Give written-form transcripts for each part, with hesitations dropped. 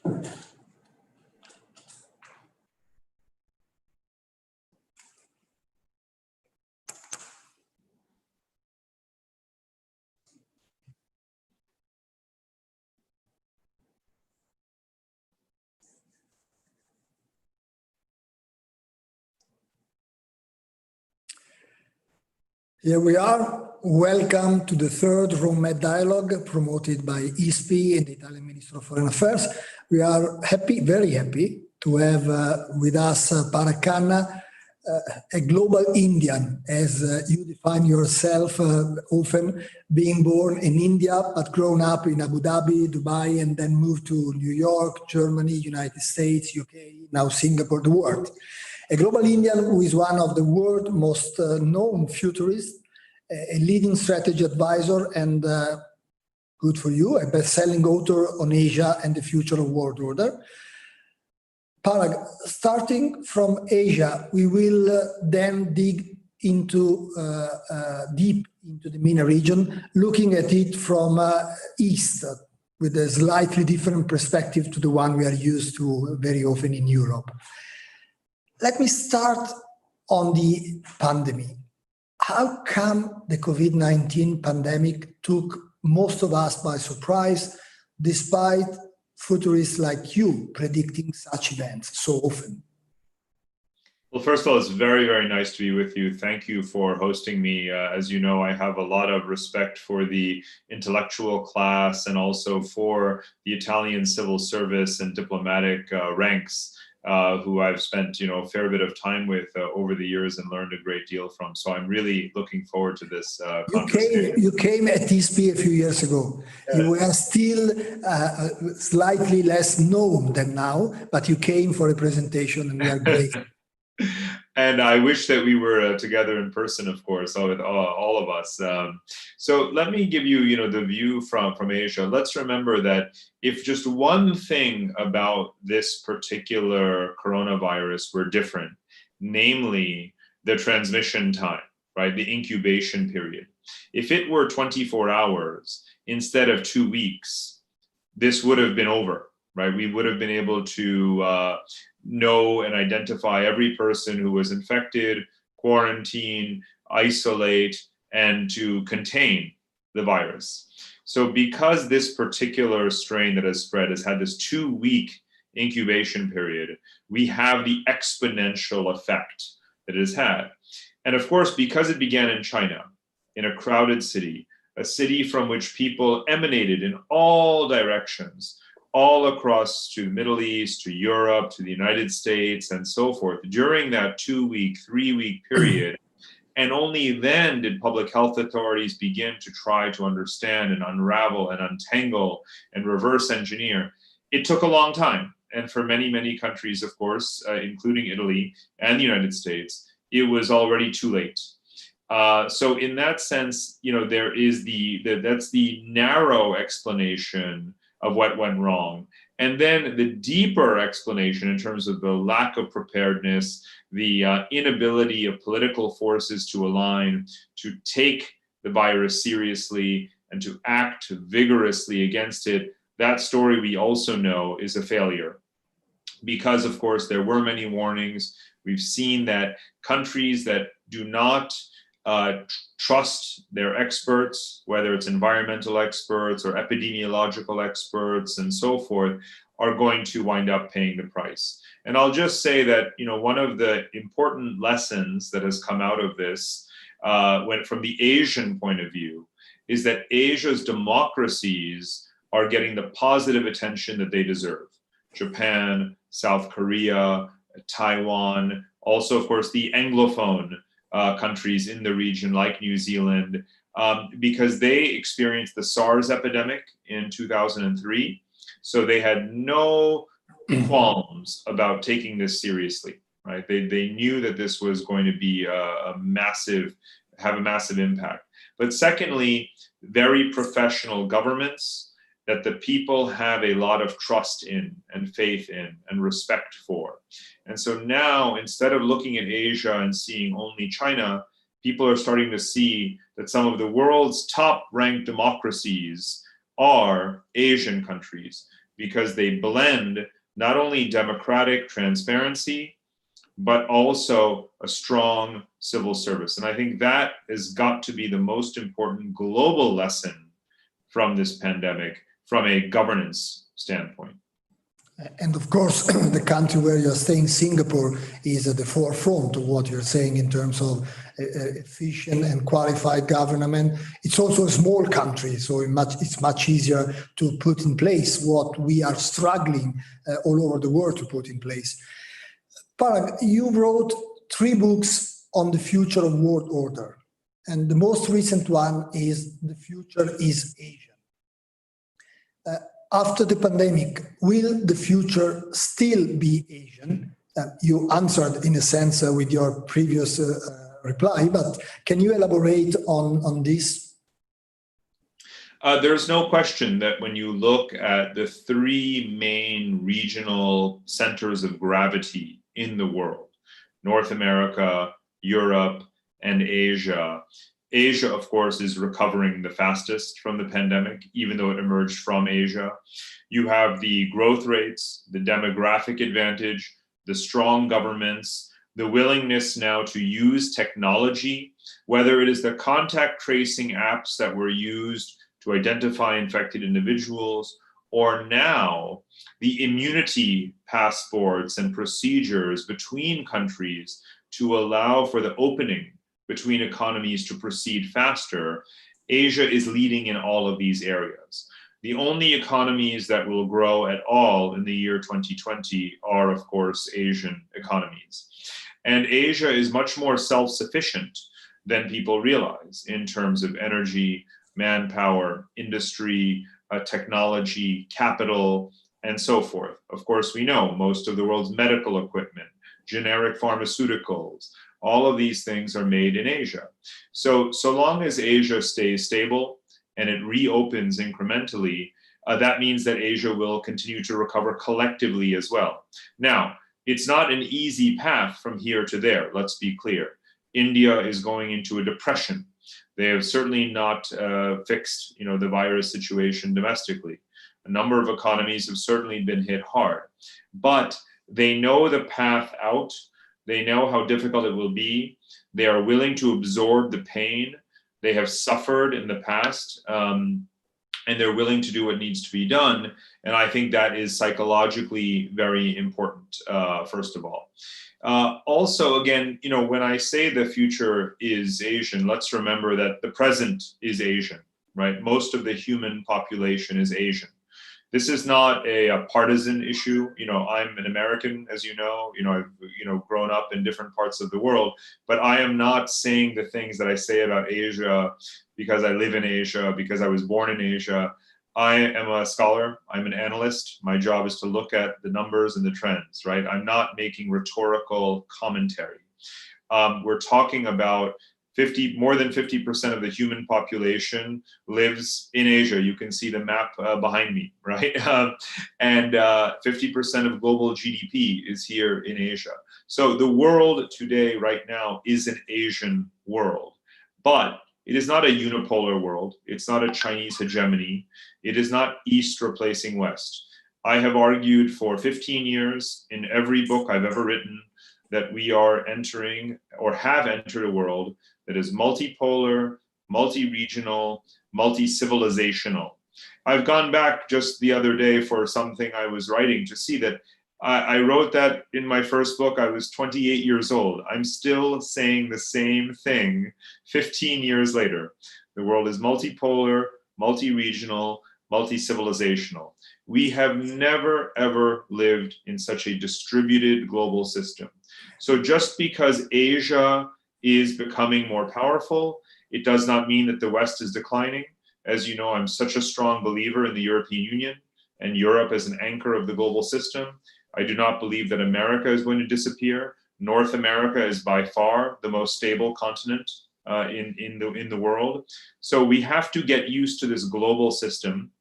Here we are. Welcome to the third Rome Dialogue promoted by ISPI and the Italian Minister of Foreign Affairs. We are happy, very happy, to have with us Parag Khanna, a global Indian, as you define yourself often, being born in India, but grown up in Abu Dhabi, Dubai, and then moved to New York, Germany, United States, UK, now Singapore, the world. A global Indian who is one of the world's most known futurists, a leading strategy advisor, and good for you, a best-selling author on Asia and the future of world order. Parag, starting from Asia, we will then dig into deep into the MENA region, looking at it from east, with a slightly different perspective to the one we are used to very often in Europe. Let me start on the pandemic. How come the COVID-19 pandemic took most of us by surprise, despite futurists like you predicting such events so often? Well, first of all, it's very, very nice to be with you. Thank you for hosting me. As you know, I have a lot of respect for the intellectual class and also for the Italian civil service and diplomatic ranks, who I've spent, a fair bit of time with over the years and learned a great deal from. So I'm really looking forward to this conversation. You came at ISPI a few years ago. Yes. You were still slightly less known than now, but you came for a presentation, and we are great. And I wish that we were together in person, of course, with all of us. So let me give you, the view from Asia. Let's remember that if just one thing about this particular coronavirus were different, namely the transmission time, right, the incubation period. If it were 24 hours instead of 2 weeks, this would have been over, right? We would have been able to know and identify every person who was infected, quarantine, isolate, and to contain the virus. So because this particular strain that has spread has had this 2-week incubation period, we have the exponential effect that it has had. And of course, because it began in China, in a crowded city, a city from which people emanated in all directions, all across to the Middle East, to Europe, to the United States, and so forth, during that 2-week, 3-week period. And only then did public health authorities begin to try to understand and unravel and untangle and reverse engineer. It took a long time. And for many, many countries, of course, including Italy and the United States, it was already too late. So in that sense, there is that's the narrow explanation of what went wrong. And then the deeper explanation in terms of the lack of preparedness, the inability of political forces to align, to take the virus seriously and to act vigorously against it, that story we also know is a failure. Because of course there were many warnings. We've seen that countries that do not trust their experts, whether it's environmental experts or epidemiological experts and so forth, are going to wind up paying the price. And I'll just say that, one of the important lessons that has come out of this, from the Asian point of view, is that Asia's democracies are getting the positive attention that they deserve. Japan, South Korea, Taiwan, also, of course, the Anglophone countries in the region like New Zealand, because they experienced the SARS epidemic in 2003. So they had no qualms about taking this seriously, right? They knew that this was going to be have a massive impact. But secondly, very professional governments that the people have a lot of trust in and faith in and respect for. And so now, instead of looking at Asia and seeing only China, people are starting to see that some of the world's top-ranked democracies are Asian countries, because they blend not only democratic transparency, but also a strong civil service. And I think that has got to be the most important global lesson from this pandemic from a governance standpoint. And of course, the country where you're staying, Singapore, is at the forefront of what you're saying in terms of efficient and qualified government. It's also a small country, so it's much easier to put in place what we are struggling all over the world to put in place. Parag, you wrote 3 books on the future of world order, and the most recent one is The Future is Asia. After the pandemic, will the future still be Asian? You answered in a sense with your previous reply, but can you elaborate on this? There's no question that when you look at the 3 main regional centers of gravity in the world, North America, Europe, and Asia, Asia, of course, is recovering the fastest from the pandemic, even though it emerged from Asia. You have the growth rates, the demographic advantage, the strong governments, the willingness now to use technology, whether it is the contact tracing apps that were used to identify infected individuals, or now the immunity passports and procedures between countries to allow for the opening between economies to proceed faster. Asia is leading in all of these areas. The only economies that will grow at all in the year 2020 are, of course, Asian economies. And Asia is much more self-sufficient than people realize in terms of energy, manpower, industry, technology, capital, and so forth. Of course, we know most of the world's medical equipment, generic pharmaceuticals, all of these things are made in Asia. So long as Asia stays stable and it reopens incrementally, that means that Asia will continue to recover collectively as well. Now, it's not an easy path from here to there, let's be clear. India is going into a depression. They have certainly not fixed, the virus situation domestically. A number of economies have certainly been hit hard, but they know the path out. They know how difficult it will be. They are willing to absorb the pain. They have suffered in the past, and they're willing to do what needs to be done. And I think that is psychologically very important, first of all. Also, again, when I say the future is Asian, let's remember that the present is Asian, right? Most of the human population is Asian. This is not a partisan issue. I'm an American, as you know. I've grown up in different parts of the world, but I am not saying the things that I say about Asia because I live in Asia, because I was born in Asia. I am a scholar. I'm an analyst. My job is to look at the numbers and the trends, right? I'm not making rhetorical commentary. We're talking about more than 50% of the human population lives in Asia. You can see the map behind me, right? And 50% of global GDP is here in Asia. So the world today, right now, is an Asian world. But it is not a unipolar world. It's not a Chinese hegemony. It is not East replacing West. I have argued for 15 years in every book I've ever written that we are entering or have entered a world that is multipolar, multi-regional, multi-civilizational. I've gone back just the other day for something I was writing to see that I wrote that in my first book. I was 28 years old. I'm still saying the same thing 15 years later. The world is multipolar, multi-regional, multi-civilizational. We have never, ever lived in such a distributed global system. So just because Asia is becoming more powerful, it does not mean that the West is declining. As you know, I'm such a strong believer in the European Union and Europe as an anchor of the global system. I do not believe that America is going to disappear. North America is by far the most stable continent in the world. So we have to get used to this global system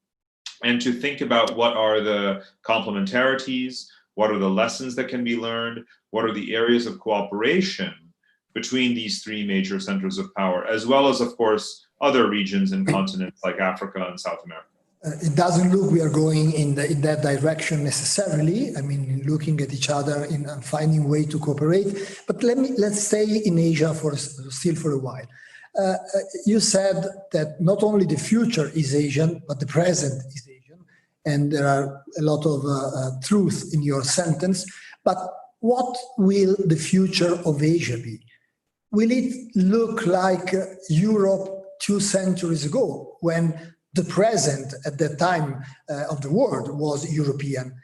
and to think about what are the complementarities, what are the lessons that can be learned, what are the areas of cooperation between these 3 major centers of power, as well as, of course, other regions and continents like Africa and South America. It doesn't look we are going in that direction necessarily. I mean, looking at each other and finding way to cooperate. But let's stay in Asia still for a while. You said that not only the future is Asian, but the present is Asian, and there are a lot of truth in your sentence. But what will the future of Asia be? Will it look like Europe 2 centuries ago, when the present at that time of the world was European?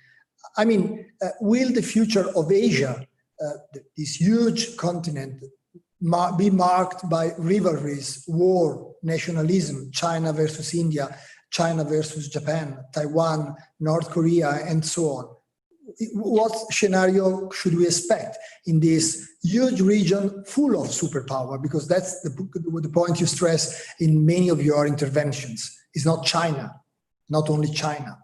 I mean, will the future of Asia, this huge continent, be marked by rivalries, war, nationalism, China versus India, China versus Japan, Taiwan, North Korea, and so on? What scenario should we expect in this huge region full of superpower? Because that's the point you stress in many of your interventions. It's not China, not only China.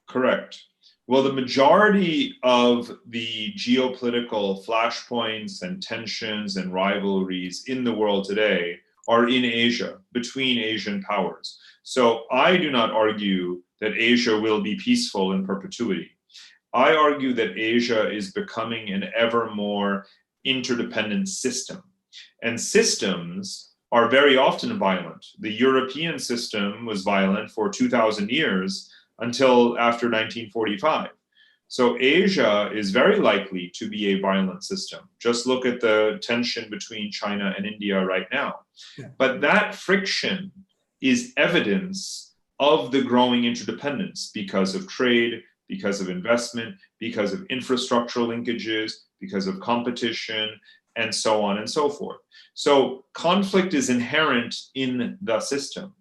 Correct. Well, the majority of the geopolitical flashpoints and tensions and rivalries in the world today are in Asia, between Asian powers. So I do not argue that Asia will be peaceful in perpetuity. I argue that Asia is becoming an ever more interdependent system. And systems are very often violent. The European system was violent for 2,000 years until after 1945. So Asia is very likely to be a violent system. Just look at the tension between China and India right now. Yeah. But that friction is evidence of the growing interdependence because of trade, because of investment, because of infrastructural linkages, because of competition, and so on and so forth. So conflict is inherent in the system.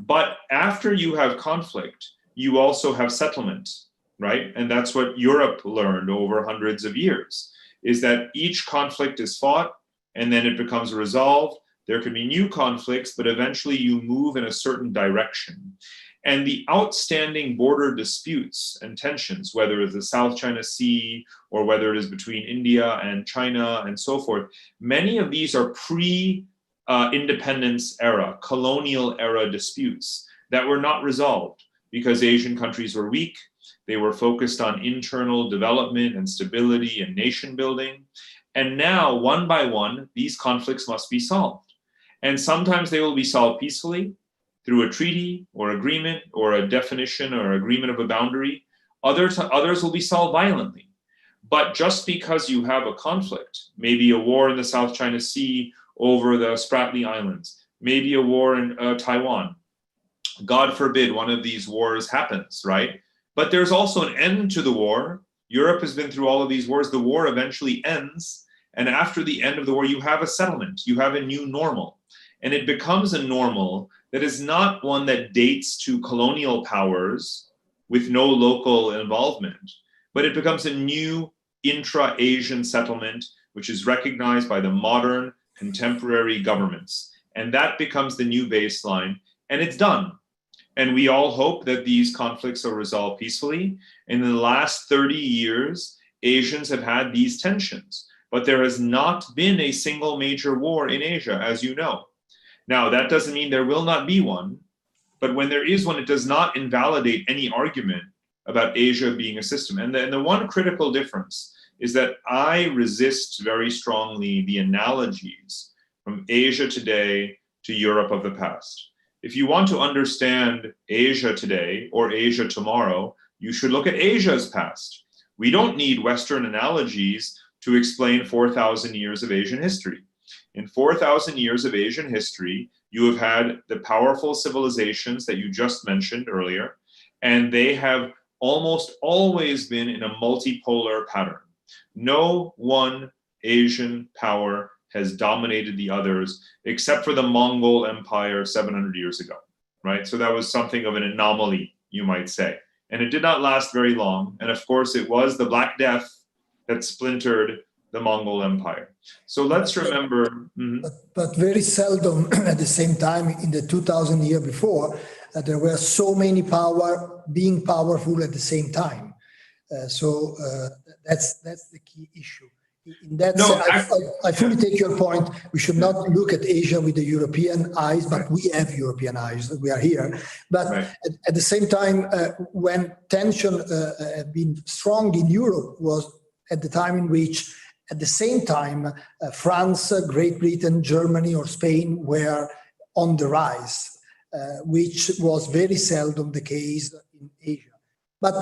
But after you have conflict, you also have settlement, right? And that's what Europe learned over hundreds of years, is that each conflict is fought and then it becomes resolved. There can be new conflicts, but eventually you move in a certain direction. And the outstanding border disputes and tensions, whether it's the South China Sea or whether it is between India and China and so forth, many of these are pre-independence era, colonial era disputes that were not resolved because Asian countries were weak. They were focused on internal development and stability and nation building. And now, one by one, these conflicts must be solved. And sometimes they will be solved peacefully, through a treaty or agreement or a definition or agreement of a boundary. Others will be solved violently. But just because you have a conflict, maybe a war in the South China Sea over the Spratly Islands, maybe a war in Taiwan, God forbid one of these wars happens, right? But there's also an end to the war. Europe has been through all of these wars. The war eventually ends. And after the end of the war, you have a settlement. You have a new normal. And it becomes a normal that is not one that dates to colonial powers with no local involvement, but it becomes a new intra-Asian settlement, which is recognized by the modern contemporary governments. And that becomes the new baseline, and it's done. And we all hope that these conflicts are resolved peacefully. In the last 30 years, Asians have had these tensions, but there has not been a single major war in Asia, as you know. Now, that doesn't mean there will not be one, but when there is one, it does not invalidate any argument about Asia being a system. And the one critical difference is that I resist very strongly the analogies from Asia today to Europe of the past. If you want to understand Asia today or Asia tomorrow, you should look at Asia's past. We don't need Western analogies to explain 4,000 years of Asian history. In 4,000 years of Asian history, you have had the powerful civilizations that you just mentioned earlier, and they have almost always been in a multipolar pattern. No one Asian power has dominated the others, except for the Mongol Empire 700 years ago, right? So that was something of an anomaly, you might say. And it did not last very long. And of course, it was the Black Death that splintered the Mongol Empire. So let's remember. But very seldom at the same time in the 2000 years before, there were so many being powerful at the same time. So that's the key issue. In that No, sense, I fully take your point. We should not look at Asia with the European eyes, but we have European eyes. We are here. But at the same time, when tension had been strong in Europe was at the time in which, at the same time, France, Great Britain, Germany, or Spain were on the rise, which was very seldom the case in Asia. But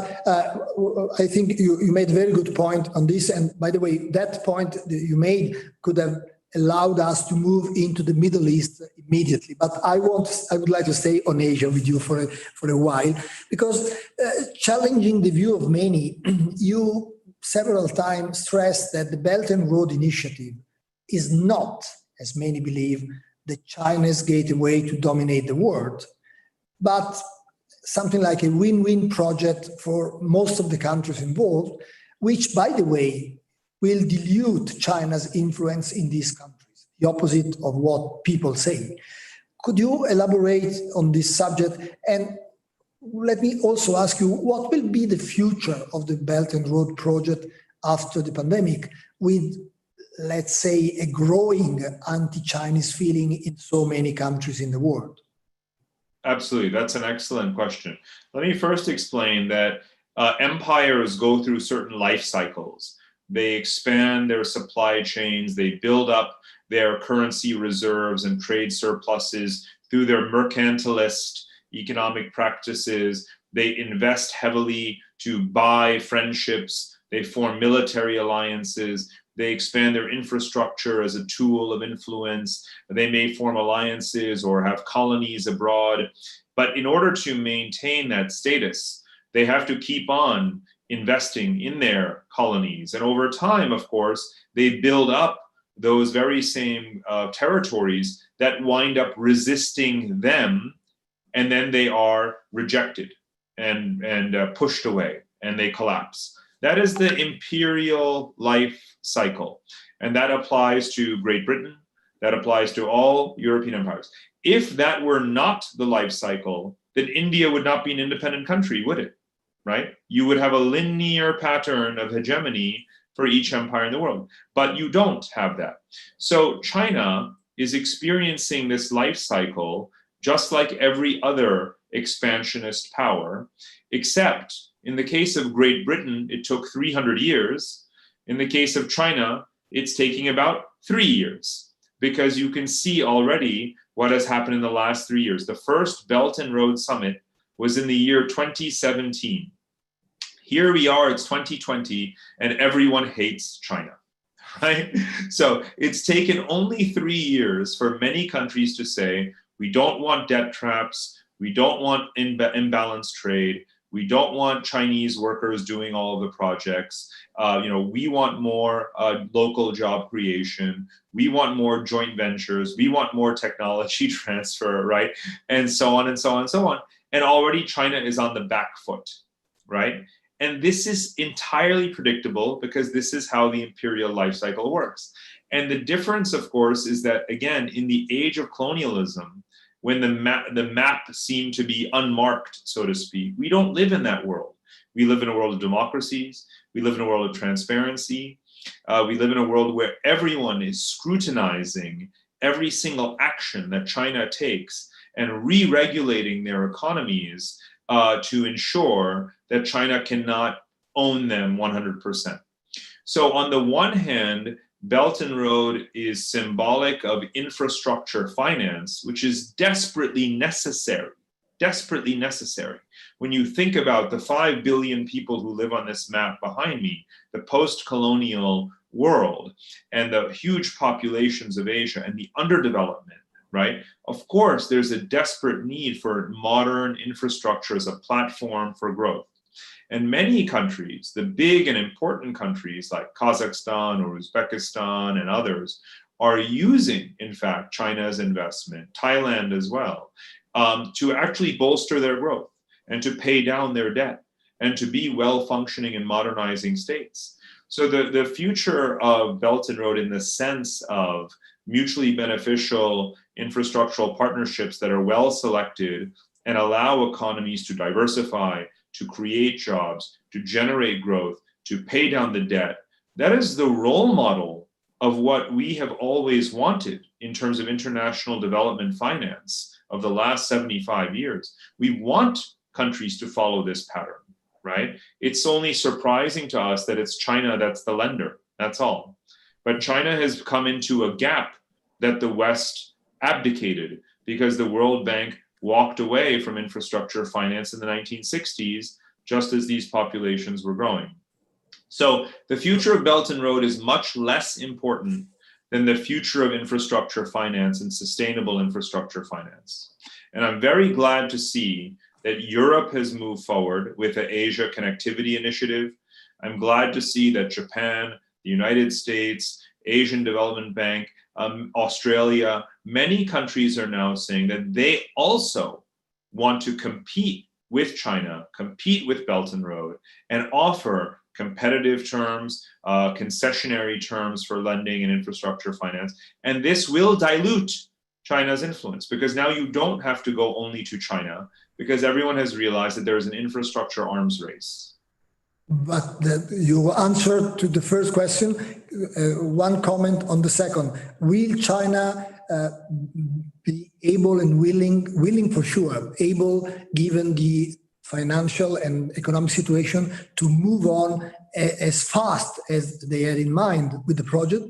I think you made a very good point on this. And by the way, that point that you made could have allowed us to move into the Middle East immediately. But I would like to stay on Asia with you for a while, because challenging the view of many, you several times stressed that the Belt and Road Initiative is not, as many believe, the China's gateway to dominate the world, but something like a win-win project for most of the countries involved, which, by the way, will dilute China's influence in these countries, the opposite of what people say. Could you elaborate on this subject? And let me also ask you, what will be the future of the Belt and Road project after the pandemic, with, let's say, a growing anti-Chinese feeling in so many countries in the world? Absolutely. That's an excellent question. Let me first explain that empires go through certain life cycles. They expand their supply chains, they build up their currency reserves and trade surpluses through their mercantilist economic practices. They invest heavily to buy friendships. They form military alliances. They expand their infrastructure as a tool of influence. They may form alliances or have colonies abroad. But in order to maintain that status, they have to keep on investing in their colonies. And over time, of course, they build up those very same territories that wind up resisting them, and then they are rejected and pushed away, and they collapse. That is the imperial life cycle. And that applies to Great Britain. That applies to all European empires. If that were not the life cycle, then India would not be an independent country, would it? Right? You would have a linear pattern of hegemony for each empire in the world. But you don't have that. So China is experiencing this life cycle just like every other expansionist power, except in the case of Great Britain, it took 300 years. In the case of China, it's taking about 3 years, because you can see already what has happened in the last 3 years. The first Belt and Road Summit was in the year 2017. Here we are, it's 2020, and everyone hates China, right? So it's taken only 3 years for many countries to say, we don't want debt traps, we don't want imbalanced trade, we don't want Chinese workers doing all of the projects. We want more local job creation. We want more joint ventures. We want more technology transfer, right? And so on and so on and so on. And already China is on the back foot, right? And this is entirely predictable, because this is how the imperial life cycle works. And the difference, of course, is that, again, in the age of colonialism, when the map seemed to be unmarked, so to speak, we don't live in that world. We live in a world of democracies. We live in a world of transparency. We live in a world where everyone is scrutinizing every single action that China takes and re-regulating their economies to ensure that China cannot own them 100%. So on the one hand, Belt and Road is symbolic of infrastructure finance, which is desperately necessary. When you think about the 5 billion people who live on this map behind me, the post-colonial world, and the huge populations of Asia and the underdevelopment, right? Of course, there's a desperate need for modern infrastructure as a platform for growth. And many countries, the big and important countries like Kazakhstan or Uzbekistan and others, are using, in fact, China's investment, Thailand as well, to actually bolster their growth and to pay down their debt and to be well-functioning and modernizing states. So the future of Belt and Road, in the sense of mutually beneficial infrastructural partnerships that are well selected and allow economies to diversify, to create jobs, to generate growth, to pay down the debt, That is the role model of what we have always wanted in terms of international development finance of the last 75 years. We want countries to follow this pattern, right? It's only surprising to us that it's China that's the lender, that's all. But China has come into a gap that the West abdicated because the World Bank walked away from infrastructure finance in the 1960s, just as these populations were growing. So the future of Belt and Road is much less important than the future of infrastructure finance and sustainable infrastructure finance. And I'm very glad to see that Europe has moved forward with the Asia Connectivity Initiative. I'm glad to see that Japan, the United States, Asian Development Bank, Australia, many countries are now saying that they also want to compete with China, compete with Belt and Road, and offer competitive terms, concessionary terms for lending and infrastructure finance. And this will dilute China's influence because now you don't have to go only to China because everyone has realized that there is an infrastructure arms race. But you answered to the first question, one comment on the second. Will China be able and willing for sure, able, given the financial and economic situation, to move on as fast as they had in mind with the project?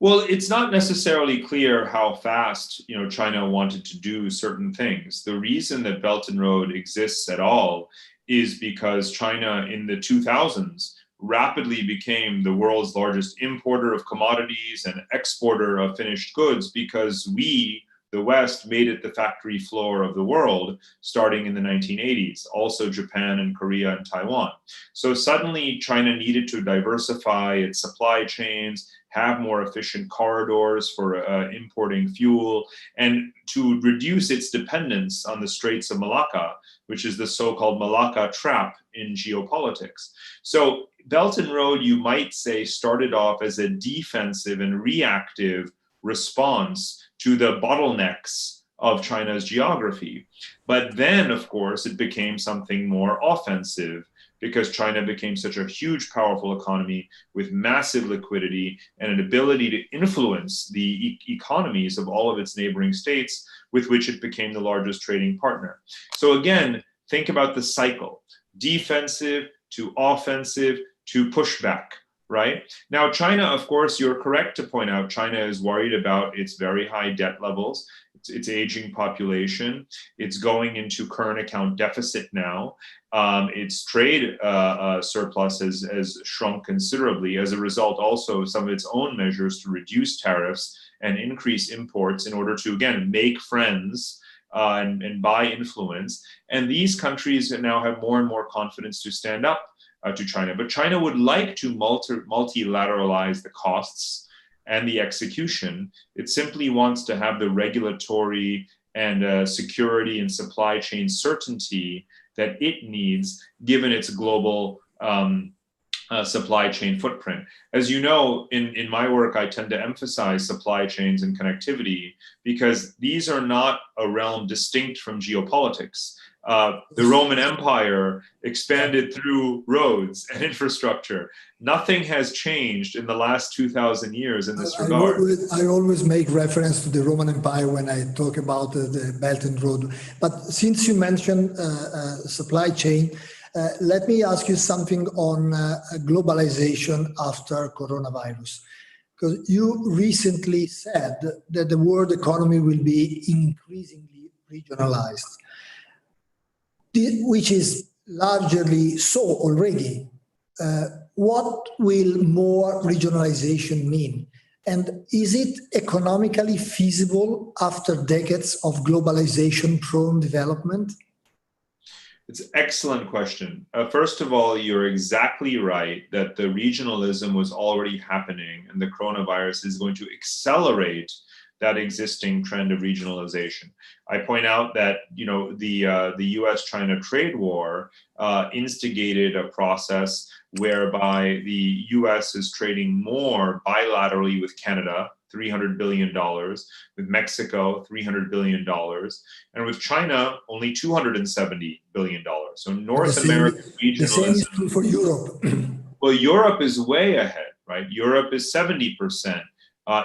Well, it's not necessarily clear how fast, China wanted to do certain things. The reason that Belt and Road exists at all is because China in the 2000s rapidly became the world's largest importer of commodities and exporter of finished goods because we, the West, made it the factory floor of the world starting in the 1980s, also Japan and Korea and Taiwan. So suddenly China needed to diversify its supply chains, have more efficient corridors for importing fuel, and to reduce its dependence on the Straits of Malacca, which is the so-called Malacca trap in geopolitics. So Belt and Road, you might say, started off as a defensive and reactive response to the bottlenecks of China's geography. But then, of course, it became something more offensive because China became such a huge, powerful economy with massive liquidity and an ability to influence the economies of all of its neighboring states, with which it became the largest trading partner. So again, think about the cycle: defensive to offensive to pushback, right? Now, China, of course, you're correct to point out, China is worried about its very high debt levels, its aging population. It's going into current account deficit now. Its trade surplus has shrunk considerably as a result also of some of its own measures to reduce tariffs and increase imports in order to, again, make friends and buy influence. And these countries now have more and more confidence to stand up to China. But China would like to multilateralize the costs and the execution. It simply wants to have the regulatory and security and supply chain certainty that it needs given its global supply chain footprint. As you know, in my work, I tend to emphasize supply chains and connectivity because these are not a realm distinct from geopolitics. The Roman Empire expanded through roads and infrastructure. Nothing has changed in the last 2,000 years in this regard. I always make reference to the Roman Empire when I talk about the Belt and Road. But since you mentioned supply chain, let me ask you something on globalization after coronavirus. Because you recently said that the world economy will be increasingly regionalized, which is largely so already. What will more regionalization mean? And is it economically feasible after decades of globalization-prone development? It's an excellent question. First of all, you're exactly right that the regionalism was already happening and the coronavirus is going to accelerate that existing trend of regionalization. I point out that the U.S.-China trade war instigated a process whereby the U.S. is trading more bilaterally with Canada, $300 billion, with Mexico, $300 billion, and with China, only $270 billion. So North American regionalism. The same is true for Europe. Well, Europe is way ahead, right? Europe is 70%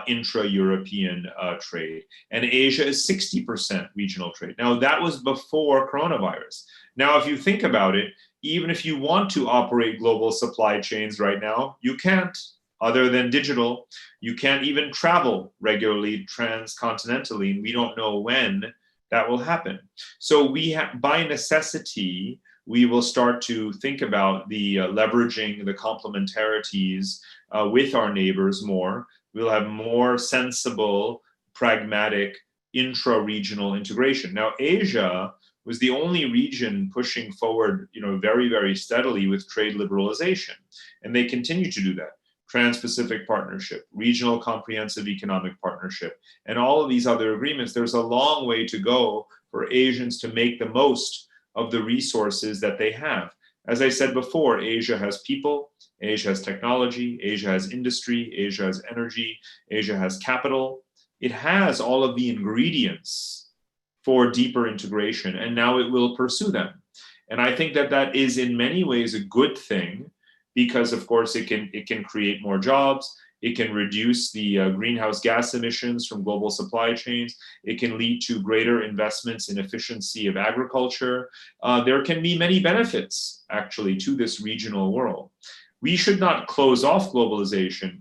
intra-European trade, and Asia is 60% regional trade. Now, that was before coronavirus. Now, if you think about it, even if you want to operate global supply chains right now, you can't, other than digital. You can't even travel regularly transcontinentally, and we don't know when that will happen. So by necessity, we will start to think about the leveraging the complementarities with our neighbors more. We'll have more sensible, pragmatic, intra-regional integration. Now, Asia was the only region pushing forward, very, very steadily with trade liberalization, and they continue to do that. Trans-Pacific Partnership, Regional Comprehensive Economic Partnership, and all of these other agreements. There's a long way to go for Asians to make the most of the resources that they have. As I said before, Asia has people, Asia has technology, Asia has industry, Asia has energy, Asia has capital. It has all of the ingredients for deeper integration, and now it will pursue them. And I think that that is in many ways a good thing, because of course it can create more jobs, it can reduce the greenhouse gas emissions from global supply chains, it can lead to greater investments in efficiency of agriculture. There can be many benefits actually to this regional world. We should not close off globalization.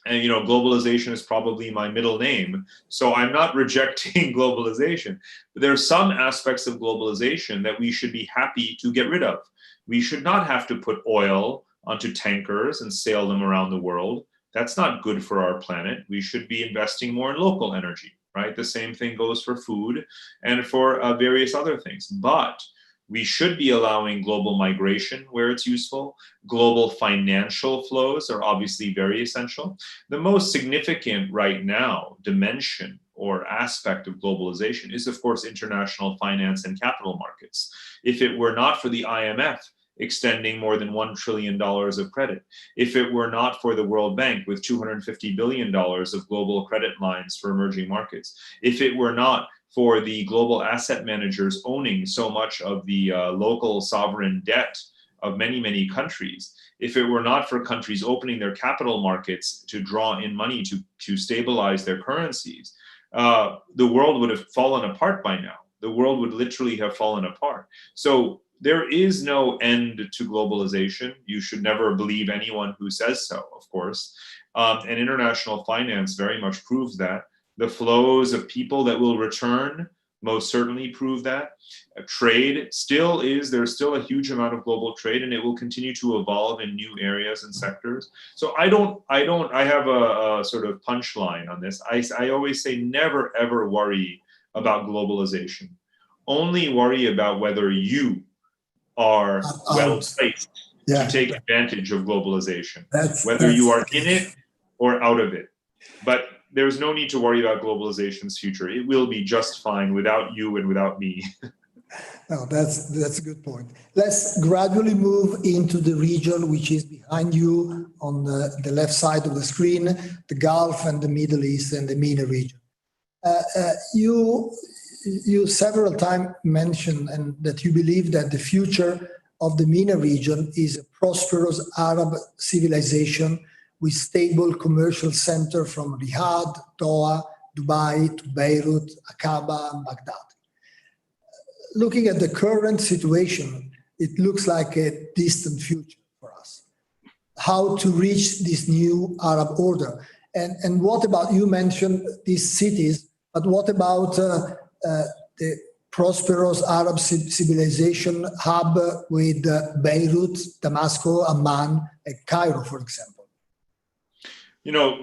And globalization is probably my middle name, so I'm not rejecting globalization. But there are some aspects of globalization that we should be happy to get rid of. We should not have to put oil onto tankers and sail them around the world. That's not good for our planet. We should be investing more in local energy, right? The same thing goes for food and for various other things. But we should be allowing global migration where it's useful. Global financial flows are obviously very essential. The most significant right now dimension or aspect of globalization is, of course, international finance and capital markets. If it were not for the IMF extending more than $1 trillion of credit, if it were not for the World Bank with $250 billion of global credit lines for emerging markets, if it were not for the global asset managers owning so much of the local sovereign debt of many, many countries, if it were not for countries opening their capital markets to draw in money to stabilize their currencies, the world would have fallen apart by now. The world would literally have fallen apart. So there is no end to globalization. You should never believe anyone who says so, of course. And international finance very much proves that. The flows of people that will return most certainly prove that. Trade there's still a huge amount of global trade, and it will continue to evolve in new areas and sectors. So I have a sort of punchline on this. I always say never ever worry about globalization. Only worry about whether you are well placed to take advantage of globalization, whether you are in it or out of it. But there's no need to worry about globalization's future. It will be just fine without you and without me. No, that's a good point. Let's gradually move into the region which is behind you on the left side of the screen, the Gulf and the Middle East and the MENA region. You several times mentioned and that you believe that the future of the MENA region is a prosperous Arab civilization with stable commercial center from Riyadh, Doha, Dubai to Beirut, Aqaba, and Baghdad. Looking at the current situation, it looks like a distant future for us. How to reach this new Arab order? And what about, you mentioned these cities, but what about the prosperous Arab civilization hub with Beirut, Damascus, Amman, and Cairo, for example?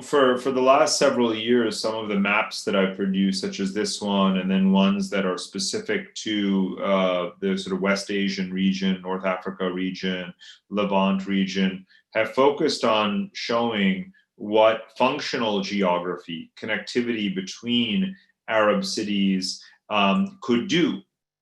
For the last several years, some of the maps that I've produced, such as this one, and then ones that are specific to the sort of West Asian region, North Africa region, Levant region, have focused on showing what functional geography, connectivity between Arab cities could do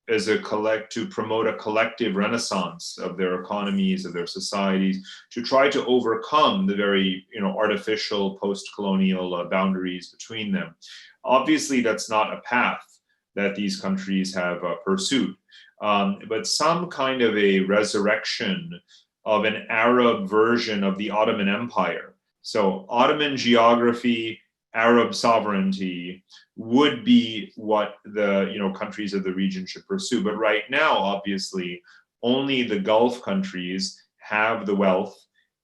as to promote a collective renaissance of their economies, of their societies, to try to overcome the very artificial post-colonial boundaries between them. Obviously, that's not a path that these countries have pursued, but some kind of a resurrection of an Arab version of the Ottoman Empire. So Ottoman geography, Arab sovereignty would be what the countries of the region should pursue. But right now, obviously, only the Gulf countries have the wealth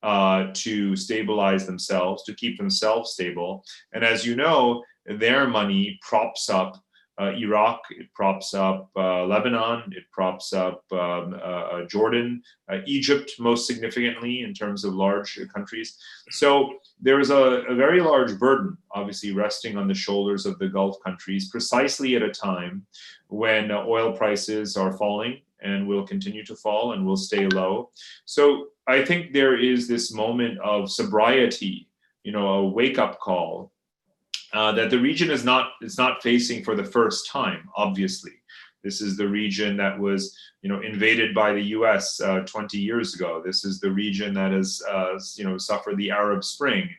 to stabilize themselves, to keep themselves stable. And as you know, their money props up Iraq, it props up Lebanon, it props up Jordan, Egypt most significantly in terms of large countries. So there is a very large burden, obviously, resting on the shoulders of the Gulf countries, precisely at a time when oil prices are falling and will continue to fall and will stay low. So I think there is this moment of sobriety, a wake-up call that the region is not facing for the first time. Obviously, this is the region that was invaded by the U.S. 20 years ago. This is the region that has suffered the Arab Spring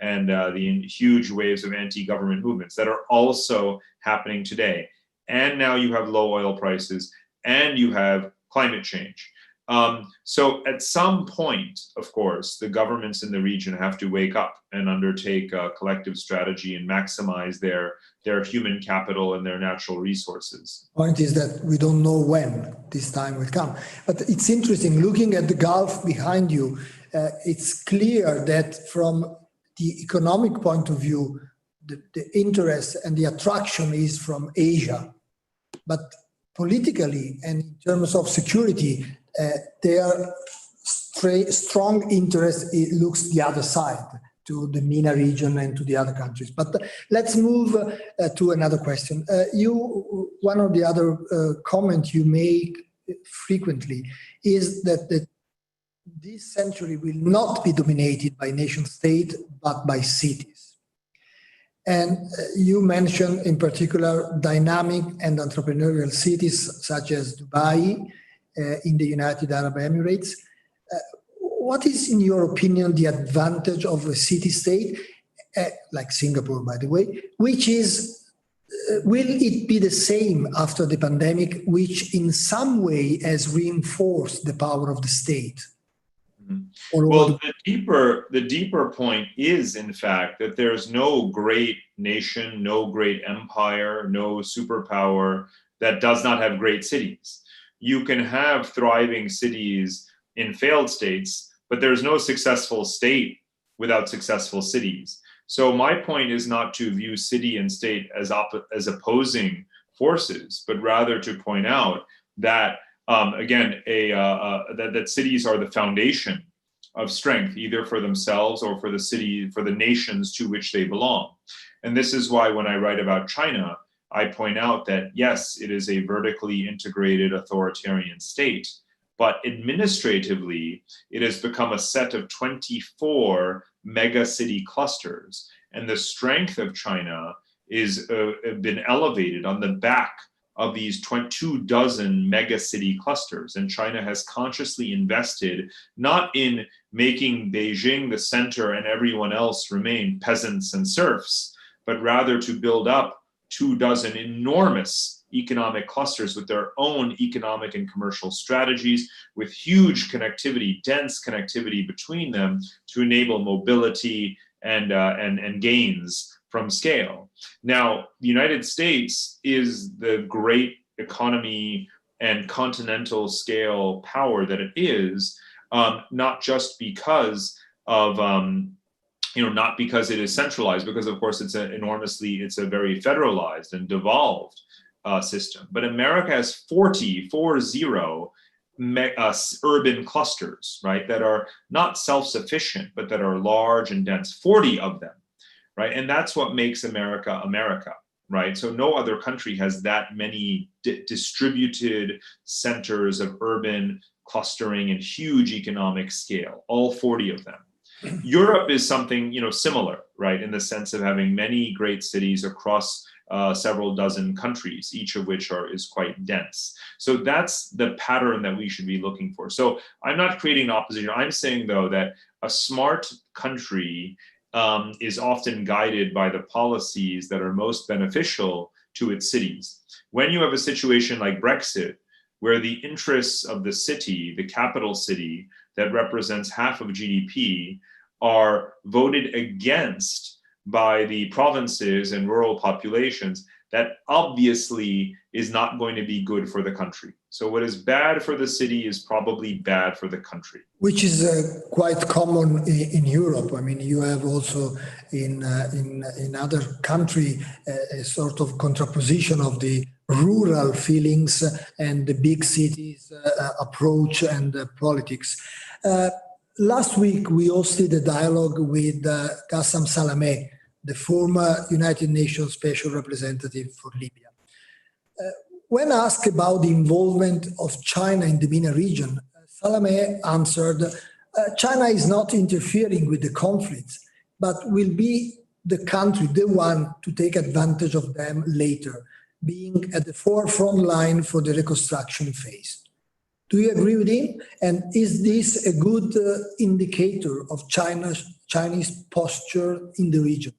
and the huge waves of anti-government movements that are also happening today. And now you have low oil prices and you have climate change. So at some point, of course, the governments in the region have to wake up and undertake a collective strategy and maximize their human capital and their natural resources. Point is that we don't know when this time will come. But it's interesting, looking at the Gulf behind you, it's clear that from the economic point of view, the interest and the attraction is from Asia. But politically and in terms of security, their strong interest, it looks the other side, to the MENA region and to the other countries. But let's move to another question. One of the other comments you make frequently is that this century will not be dominated by nation state, but by cities. And you mentioned in particular dynamic and entrepreneurial cities such as Dubai, in the United Arab Emirates. What is, in your opinion, the advantage of a city-state, like Singapore, by the way, which is, will it be the same after the pandemic, which in some way has reinforced the power of the state? Well, the deeper point is, in fact, that there's no great nation, no great empire, no superpower that does not have great cities. You can have thriving cities in failed states, but there's no successful state without successful cities. So my point is not to view city and state as opposing forces, but rather to point out that, again, that cities are the foundation of strength, either for themselves or for the nations to which they belong. And this is why when I write about China, I point out that, yes, it is a vertically integrated authoritarian state, but administratively, it has become a set of 24 mega city clusters. And the strength of China is been elevated on the back of these 24 mega city clusters. And China has consciously invested not in making Beijing the center and everyone else remain peasants and serfs, but rather to build up 24 enormous economic clusters with their own economic and commercial strategies, with huge connectivity, dense connectivity between them to enable mobility and gains from scale. Now, the United States is the great economy and continental scale power that it is, not just because of not because it is centralized, because of course it's a very federalized and devolved system. But America has 40 urban clusters, right, that are not self-sufficient, but that are large and dense, 40 of them, right? And that's what makes America, America, right? So no other country has that many distributed centers of urban clustering and huge economic scale, all 40 of them. Europe is something, similar, right, in the sense of having many great cities across several dozen countries, each of which is quite dense. So that's the pattern that we should be looking for. So I'm not creating an opposition. I'm saying, though, that a smart country is often guided by the policies that are most beneficial to its cities. When you have a situation like Brexit, where the interests of the city, the capital city, that represents half of GDP are voted against by the provinces and rural populations, that obviously is not going to be good for the country. So what is bad for the city is probably bad for the country. Which is quite common in Europe. I mean, you have also in other country a sort of contraposition of the rural feelings and the big cities approach and politics. Last week, we hosted a dialogue with Qassem Salameh, the former United Nations Special Representative for Libya. When asked about the involvement of China in the MENA region, Salameh answered, China is not interfering with the conflicts, but will be the country, the one to take advantage of them later, being at the forefront line for the reconstruction phase. Do you agree with him? And is this a good indicator of Chinese posture in the region?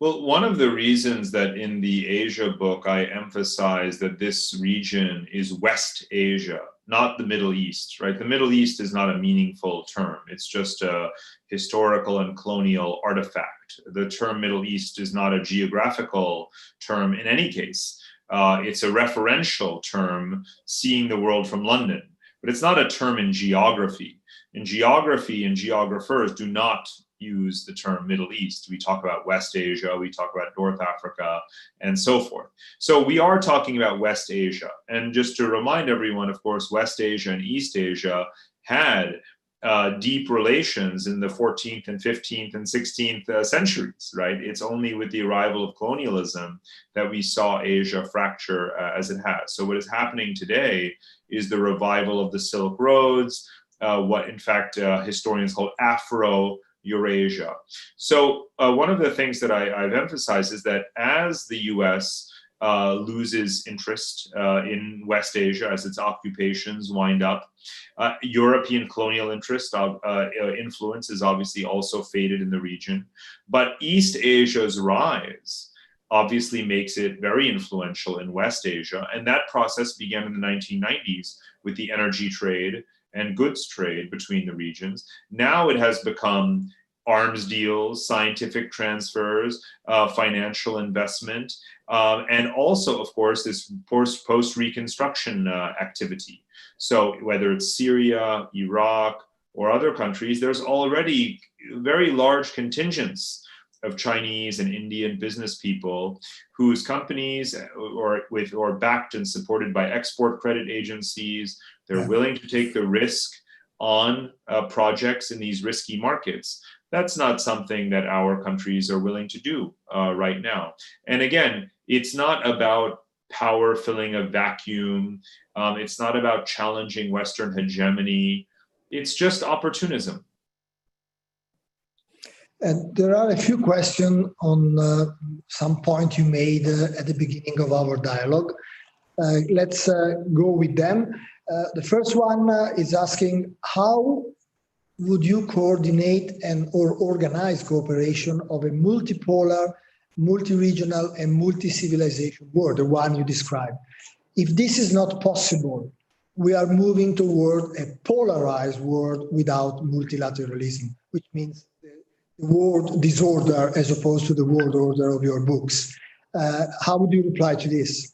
Well, one of the reasons that in the Asia book I emphasize that this region is West Asia, not the Middle East, right? The Middle East is not a meaningful term. It's just a historical and colonial artifact. The term Middle East is not a geographical term in any case. It's a referential term, seeing the world from London, but it's not a term in geography. In geography, and geographers do not use the term Middle East. We talk about West Asia, we talk about North Africa, and so forth. So we are talking about West Asia. And just to remind everyone, of course, West Asia and East Asia had deep relations in the 14th and 15th and 16th centuries, right? It's only with the arrival of colonialism that we saw Asia fracture as it has. So what is happening today is the revival of the Silk Roads, what in fact historians call Afro-Eurasia. So one of the things that I've emphasized is that as the US loses interest in West Asia, as its occupations wind up, European colonial interest influence is obviously also faded in the region. But East Asia's rise obviously makes it very influential in West Asia. And that process began in the 1990s with the energy trade and goods trade between the regions. Now it has become arms deals, scientific transfers, financial investment, and also, of course, this post-reconstruction activity. So whether it's Syria, Iraq, or other countries, there's already very large contingents of Chinese and Indian business people whose companies are backed and supported by export credit agencies. They're willing to take the risk on projects in these risky markets. That's not something that our countries are willing to do right now. And again, it's not about power filling a vacuum. It's not about challenging Western hegemony. It's just opportunism. And there are a few questions on some point you made at the beginning of our dialogue. Let's go with them. The first one is asking, how would you coordinate or organize cooperation of a multipolar, multi-regional, and multi-civilization world, the one you described? If this is not possible, we are moving toward a polarized world without multilateralism, which means the world disorder as opposed to the world order of your books. How would you reply to this?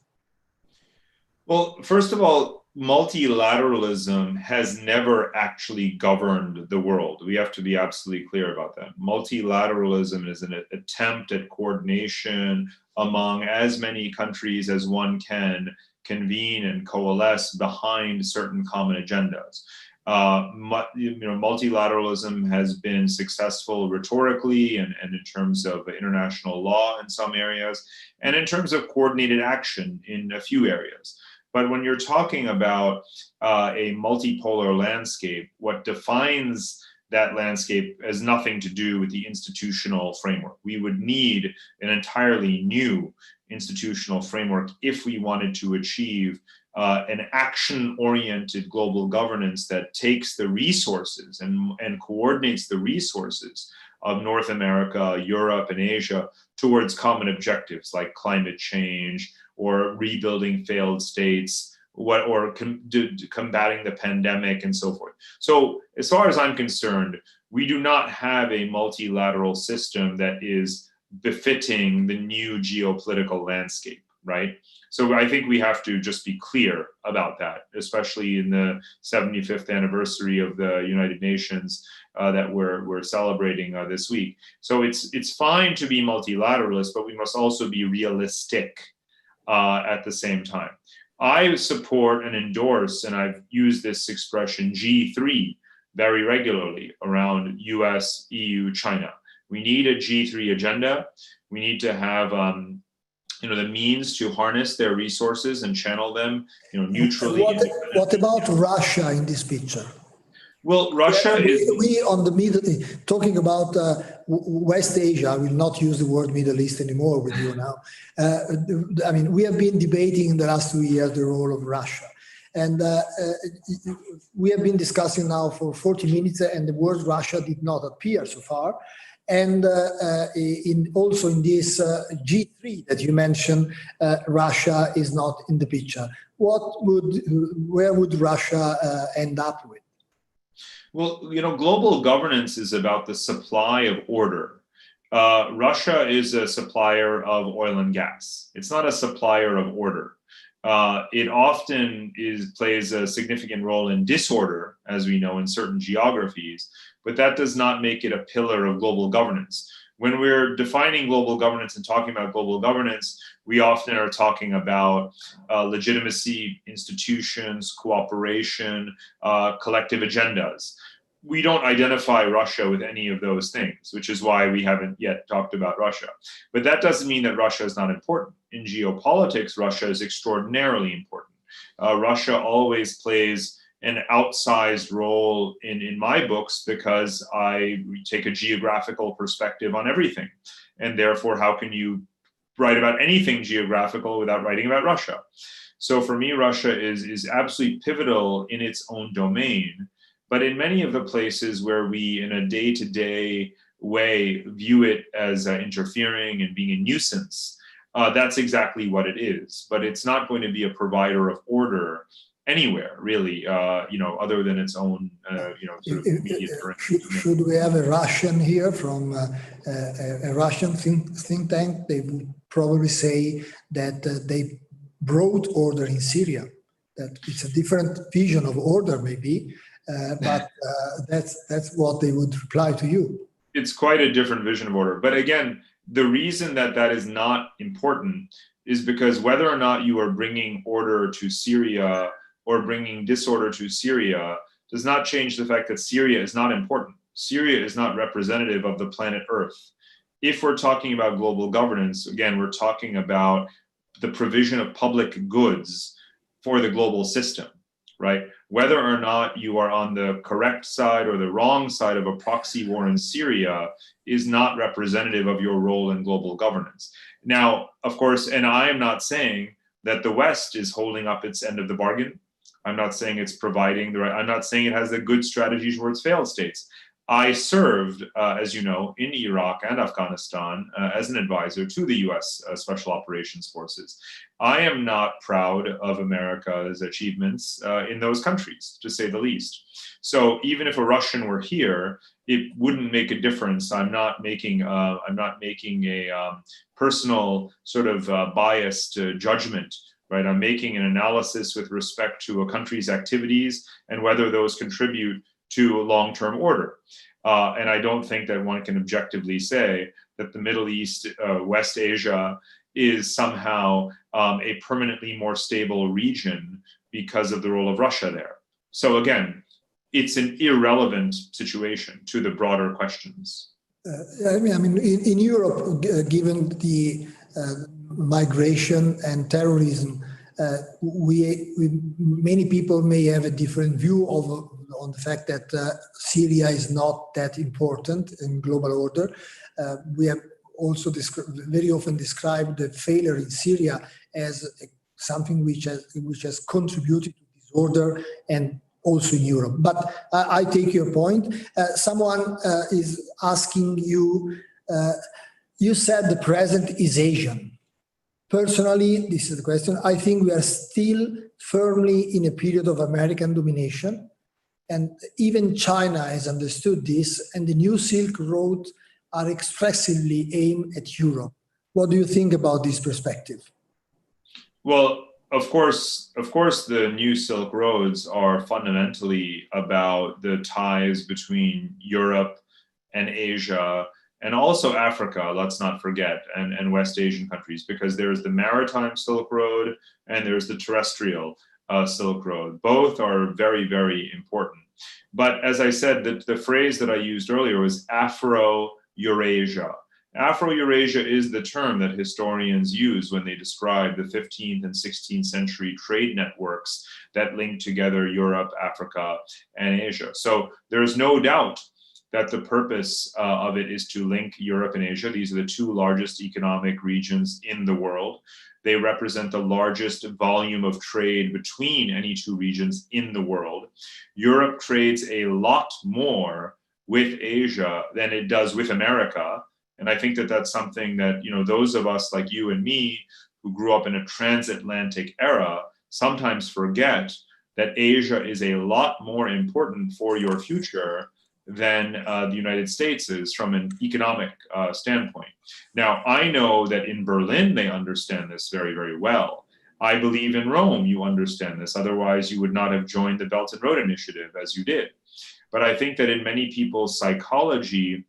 Well, first of all, multilateralism has never actually governed the world. We have to be absolutely clear about that. Multilateralism is an attempt at coordination among as many countries as one can convene and coalesce behind certain common agendas. Multilateralism has been successful rhetorically and in terms of international law in some areas, and in terms of coordinated action in a few areas. But when you're talking about a multipolar landscape, what defines that landscape has nothing to do with the institutional framework. We would need an entirely new institutional framework if we wanted to achieve an action-oriented global governance that takes the resources and coordinates the resources of North America, Europe, and Asia towards common objectives like climate change or rebuilding failed states combating the pandemic and so forth. So as far as I'm concerned, we do not have a multilateral system that is befitting the new geopolitical landscape, right? So I think we have to just be clear about that, especially in the 75th anniversary of the United Nations that we're celebrating this week. So it's fine to be multilateralist, but we must also be realistic at the same time. I support and endorse, and I've used this expression G3 very regularly around US, EU, China. We need a G3 agenda. We need to have the means to harness their resources and channel them neutrally. What about Russia in this picture? Well, Russia we on the middle, talking about West Asia, I will not use the word Middle East anymore with you now. I mean, we have been debating in the last 2 years the role of Russia. And we have been discussing now for 40 minutes and the word Russia did not appear so far. And also in this G3 that you mentioned, Russia is not in the picture. Where would Russia end up with? Well, global governance is about the supply of order. Russia is a supplier of oil and gas. It's not a supplier of order. It often plays a significant role in disorder, as we know, in certain geographies, but that does not make it a pillar of global governance. When we're defining global governance and talking about global governance, we often are talking about legitimacy, institutions, cooperation, collective agendas. We don't identify Russia with any of those things, which is why we haven't yet talked about Russia. But that doesn't mean that Russia is not important. In geopolitics, Russia is extraordinarily important. Russia always plays an outsized role in my books because I take a geographical perspective on everything. And therefore, how can you write about anything geographical without writing about Russia? So for me, Russia is absolutely pivotal in its own domain. But in many of the places where we, in a day-to-day way, view it as interfering and being a nuisance, that's exactly what it is. But it's not going to be a provider of order anywhere, really, other than its own, sort of immediate direction. Should we have a Russian here from a Russian think tank? They would probably say that they brought order in Syria, that it's a different vision of order, maybe. But that's what they would reply to you. It's quite a different vision of order. But again, the reason that is not important is because whether or not you are bringing order to Syria or bringing disorder to Syria does not change the fact that Syria is not important. Syria is not representative of the planet Earth. If we're talking about global governance, again, we're talking about the provision of public goods for the global system, right? Whether or not you are on the correct side or the wrong side of a proxy war in Syria is not representative of your role in global governance. Now, of course, and I am not saying that the West is holding up its end of the bargain. I'm not saying it's providing the right, I'm not saying it has a good strategy towards failed states. I served, as you know, in Iraq and Afghanistan as an advisor to the US Special Operations Forces. I am not proud of America's achievements in those countries, to say the least. So even if a Russian were here, it wouldn't make a difference. I'm not making a personal sort of biased judgment, right? I'm making an analysis with respect to a country's activities and whether those contribute to long-term order. And I don't think that one can objectively say that the Middle East, West Asia is somehow a permanently more stable region because of the role of Russia there. So again, it's an irrelevant situation to the broader questions. I mean, in Europe, given the migration and terrorism, many people may have a different view on the fact that Syria is not that important in global order. We have also very often described the failure in Syria as something which has contributed to disorder and also in Europe. But I take your point. Someone is asking you, you said the present is Asian. Personally, this is the question, I think we are still firmly in a period of American domination. And even China has understood this, and the new Silk Road are expressively aimed at Europe. What do you think about this perspective? Well, of course, the new Silk Roads are fundamentally about the ties between Europe and Asia, and also Africa, let's not forget, and West Asian countries, because there's the maritime Silk Road and there's the terrestrial Silk Road. Both are very, very important. But as I said, the phrase that I used earlier was Afro-Eurasia. Afro-Eurasia is the term that historians use when they describe the 15th and 16th century trade networks that link together Europe, Africa, and Asia. So there's no doubt that the purpose of it is to link Europe and Asia. These are the two largest economic regions in the world. They represent the largest volume of trade between any two regions in the world. Europe trades a lot more with Asia than it does with America. And I think that that's something that, you know, those of us like you and me who grew up in a transatlantic era sometimes forget that Asia is a lot more important for your future than the United States is from an economic standpoint. Now, I know that in Berlin, they understand this very, very well. I believe in Rome, you understand this. Otherwise, you would not have joined the Belt and Road Initiative as you did. But I think that in many people's psychology,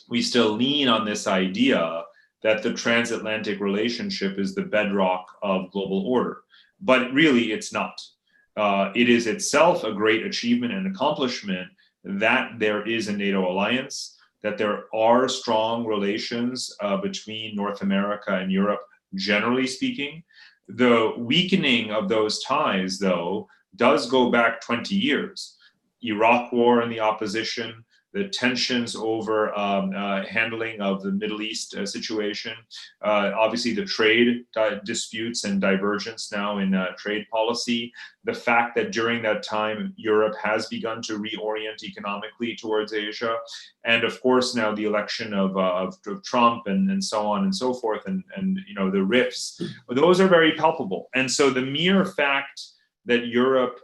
we still lean on this idea that the transatlantic relationship is the bedrock of global order. But really, it's not. It is itself a great achievement and accomplishment that there is a NATO alliance, that there are strong relations between North America and Europe, generally speaking. The weakening of those ties, though, does go back 20 years. Iraq War and the opposition, the tensions over handling of the Middle East situation, obviously the trade disputes and divergence now in trade policy, the fact that during that time Europe has begun to reorient economically towards Asia, and of course now the election of Trump and so on and so forth, and you know the rifts, those are very palpable. And so the mere fact that Europe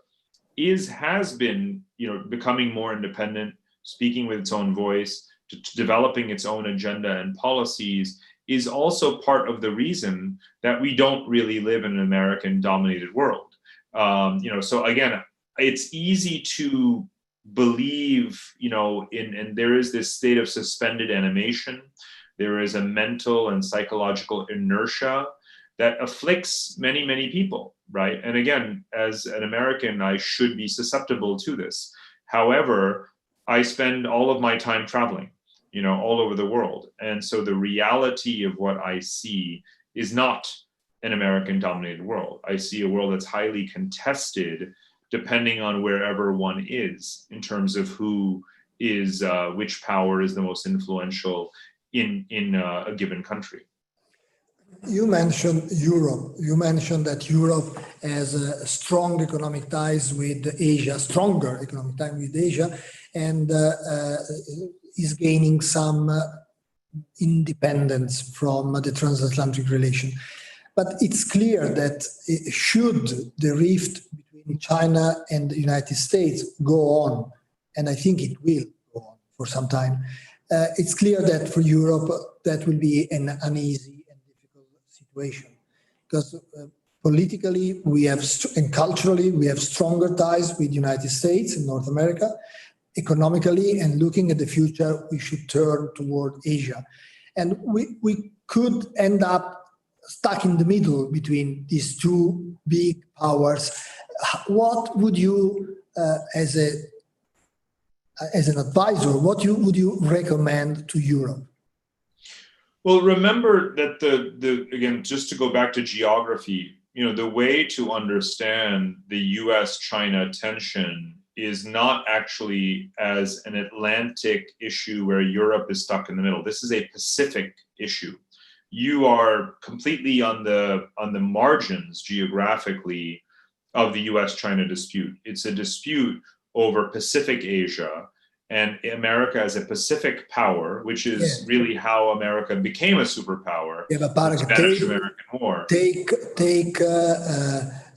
has been, you know, becoming more independent, speaking with its own voice, to developing its own agenda and policies, is also part of the reason that we don't really live in an American-dominated world. You know, so again, it's easy to believe, you know, and there is this state of suspended animation. There is a mental and psychological inertia that afflicts many, many people, right? And again, as an American, I should be susceptible to this. However, I spend all of my time traveling, you know, all over the world. And so the reality of what I see is not an American-dominated world. I see a world that's highly contested depending on wherever one is in terms of who is, which power is the most influential in a given country. You mentioned Europe. You mentioned that Europe has strong economic ties with Asia, stronger economic ties with Asia, and is gaining some independence from the transatlantic relation. But it's clear that should the rift between China and the United States go on, and I think it will go on for some time, it's clear that for Europe that will be an uneasy situation, because politically we have and culturally we have stronger ties with the United States and North America. Economically and looking at the future, we should turn toward Asia, and we could end up stuck in the middle between these two big powers. What would you, as an advisor, would you recommend to Europe? Well, remember that again, just to go back to geography, you know, the way to understand the US-China tension is not actually as an Atlantic issue where Europe is stuck in the middle. This is a Pacific issue. You are completely on the margins geographically of the US-China dispute. It's a dispute over Pacific Asia, and America as a Pacific power, which is really how America became a superpower. Yeah, but Parag, Spanish-American War. Take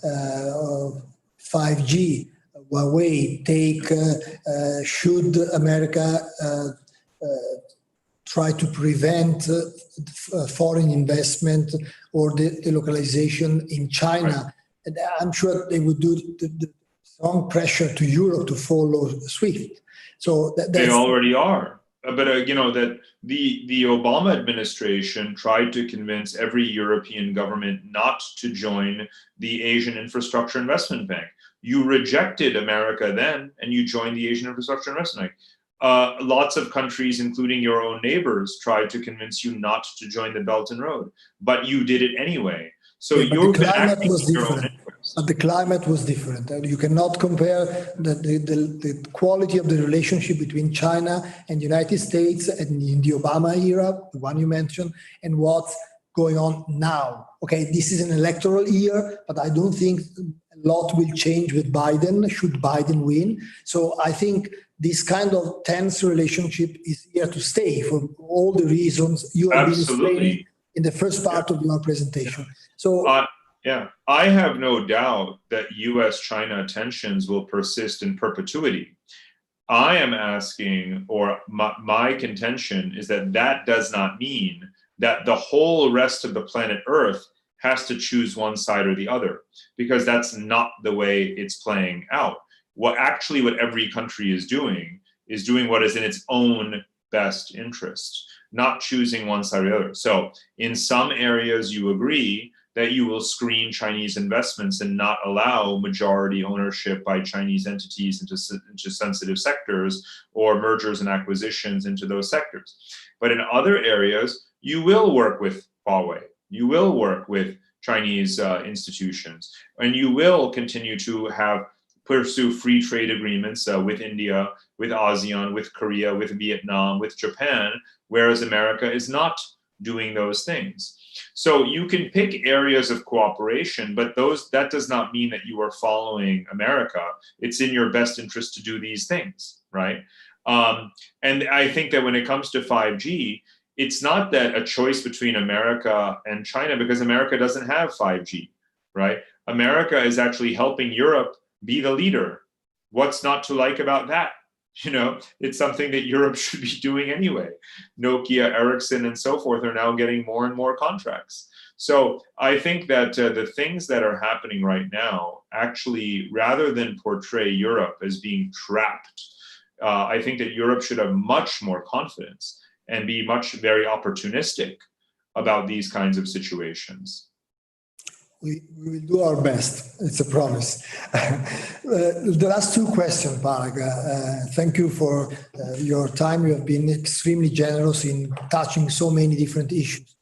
5G, Huawei take, should America try to prevent foreign investment or the localization in China? And I'm sure they would do the strong pressure to Europe to follow SWIFT. So they already are. But you know that the Obama administration tried to convince every European government not to join the Asian Infrastructure Investment Bank. You rejected America then, and you joined the Asian Infrastructure Investment Bank. Lots of countries, including your own neighbors, tried to convince you not to join the Belt and Road, but you did it anyway. So the climate was different. But the climate was different. You cannot compare the quality of the relationship between China and the United States and in the Obama era, the one you mentioned, and what's going on now. Okay, this is an electoral year, but I don't think a lot will change with Biden, should Biden win. So I think this kind of tense relationship is here to stay for all the reasons you have been explaining in the first part of your presentation. So I have no doubt that US-China tensions will persist in perpetuity. I am asking, or my contention is that that does not mean that the whole rest of the planet Earth has to choose one side or the other, because that's not the way it's playing out. What every country is doing what is in its own best interest, not choosing one side or the other. So in some areas you agree that you will screen Chinese investments and not allow majority ownership by Chinese entities into sensitive sectors or mergers and acquisitions into those sectors. But in other areas, you will work with Huawei, you will work with Chinese institutions, and you will continue to pursue free trade agreements with India, with ASEAN, with Korea, with Vietnam, with Japan, whereas America is not doing those things. So you can pick areas of cooperation, but that does not mean that you are following America. It's in your best interest to do these things, right? And I think that when it comes to 5G, it's not that a choice between America and China, because America doesn't have 5G, right? America is actually helping Europe be the leader. What's not to like about that? You know, it's something that Europe should be doing anyway. Nokia, Ericsson, and so forth are now getting more and more contracts. So I think that the things that are happening right now, actually, rather than portray Europe as being trapped, I think that Europe should have much more confidence and be very opportunistic about these kinds of situations. We will do our best. It's a promise. The last two questions, Parag. Thank you for your time. You have been extremely generous in touching so many different issues.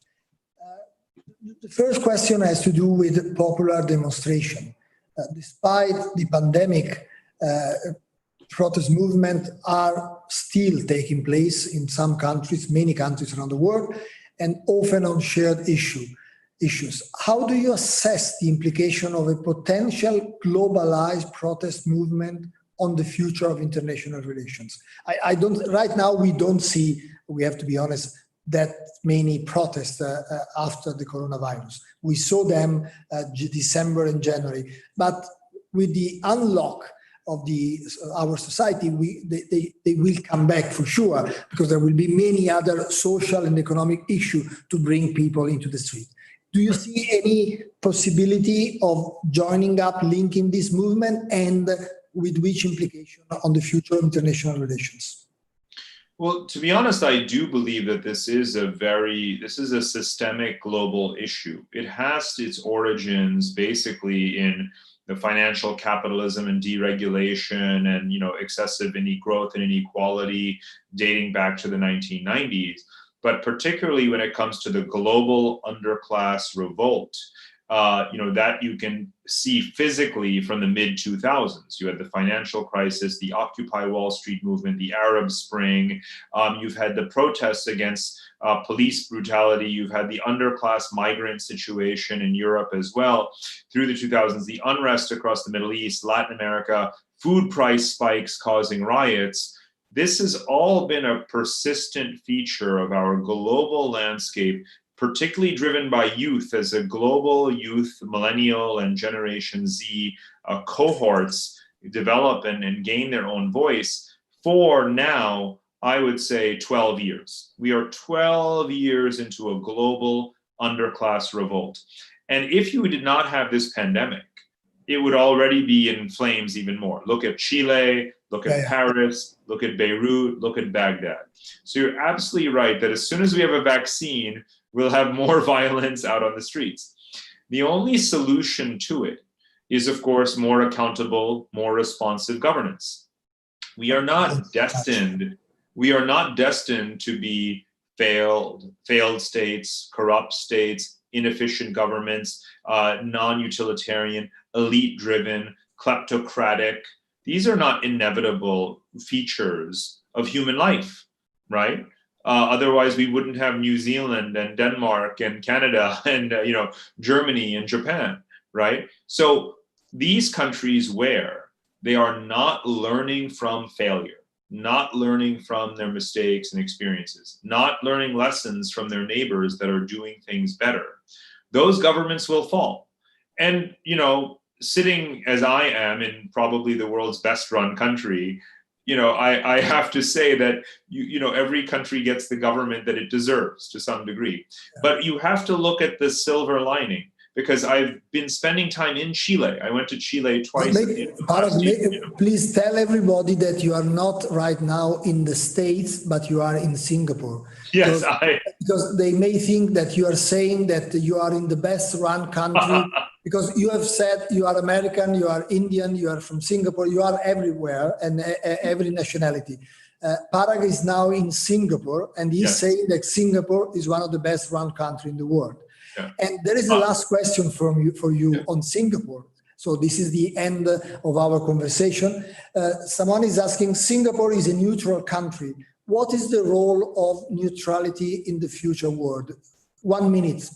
The first question has to do with popular demonstration. Despite the pandemic, protest movements are still taking place in some countries, many countries around the world, and often on shared issues. How do you assess the implication of a potential globalized protest movement on the future of international relations? Right now, we don't see, we have to be honest, that many protests after the coronavirus. We saw them December and January, but with the unlock of our society, they will come back for sure, because there will be many other social and economic issues to bring people into the street. Do you see any possibility of joining up, linking this movement, and with which implication on the future of international relations? Well, to be honest, I do believe that this is a systemic global issue. It has its origins basically in the financial capitalism and deregulation and, excessive growth and inequality dating back to the 1990s. But particularly when it comes to the global underclass revolt, that you can see physically from the mid-2000s. You had the financial crisis, the Occupy Wall Street movement, the Arab Spring. You've had the protests against police brutality. You've had the underclass migrant situation in Europe as well. Through the 2000s, the unrest across the Middle East, Latin America, food price spikes causing riots. This has all been a persistent feature of our global landscape particularly driven by youth, as a global youth, millennial and Generation Z cohorts develop and gain their own voice, for now, I would say 12 years. We are 12 years into a global underclass revolt. And if you did not have this pandemic, it would already be in flames even more. Look at Chile, look at Paris, look at Beirut, look at Baghdad. So you're absolutely right that as soon as we have a vaccine, we'll have more violence out on the streets. The only solution to it is, of course, more accountable, more responsive governance. We are not destined to be failed states, corrupt states, inefficient governments, non-utilitarian, elite-driven, kleptocratic. These are not inevitable features of human life, right? Otherwise, we wouldn't have New Zealand and Denmark and Canada and Germany and Japan, right? So these countries where they are not learning from failure, not learning from their mistakes and experiences, not learning lessons from their neighbors that are doing things better, those governments will fall. And, sitting as I am in probably the world's best run country, I have to say that, every country gets the government that it deserves to some degree. But you have to look at the silver lining, because I've been spending time in Chile. I went to Chile twice. Please tell everybody that you are not right now in the States, but you are in Singapore. Yes, because they may think that you are saying that you are in the best run country, because you have said you are American, you are Indian, you are from Singapore, you are everywhere and every nationality. Parag is now in Singapore, and he's saying that Singapore is one of the best run countries in the world. Yeah. And there is the last question for you on Singapore. So this is the end of our conversation. Someone is asking, Singapore is a neutral country. What is the role of neutrality in the future world? 1 minute.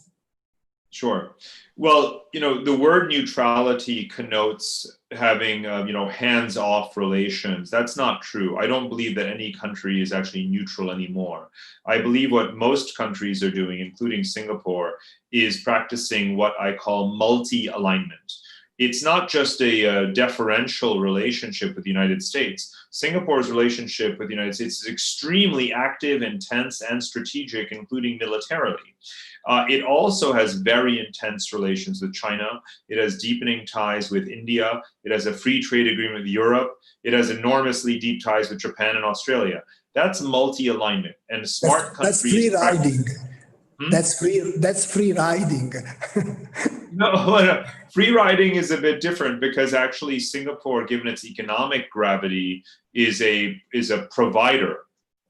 Sure. Well, the word neutrality connotes having, hands-off relations. That's not true. I don't believe that any country is actually neutral anymore. I believe what most countries are doing, including Singapore, is practicing what I call multi-alignment. It's not just a deferential relationship with the United States. Singapore's relationship with the United States is extremely active, intense, and strategic, including militarily. It also has very intense relations with China. It has deepening ties with India. It has a free trade agreement with Europe. It has enormously deep ties with Japan and Australia. That's multi-alignment, and smart countries. That's free riding. That's free riding. No, free riding is a bit different, because actually Singapore, given its economic gravity, is a provider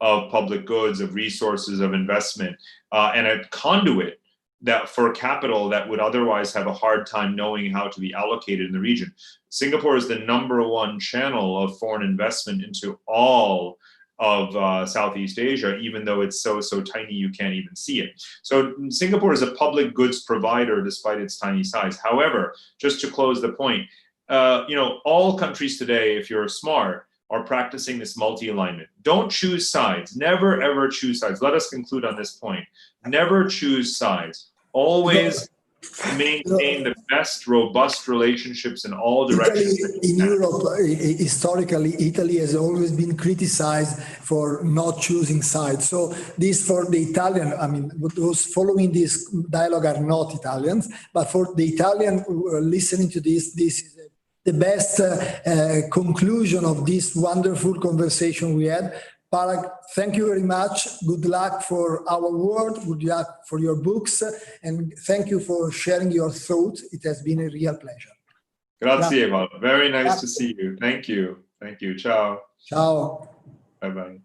of public goods, of resources, of investment, and a conduit that for capital that would otherwise have a hard time knowing how to be allocated in the region. Singapore is the #1 channel of foreign investment into all of Southeast Asia, even though it's so tiny you can't even see it. So Singapore is a public goods provider despite its tiny size. However, just to close the point, all countries today, if you're smart, are practicing this multi-alignment. Don't choose sides. Never, ever choose sides. Let us conclude on this point. Never choose sides. Always maintain the best, robust relationships in all directions. In Europe, historically, Italy has always been criticized for not choosing sides. So this for the Italian, those following this dialogue are not Italians, but for the Italian listening to this is the best conclusion of this wonderful conversation we had. Parag, thank you very much. Good luck for our work, good luck for your books, and thank you for sharing your thoughts. It has been a real pleasure. Grazie, Paolo. Very nice to see you. Thank you. Thank you. Ciao. Ciao. Bye-bye.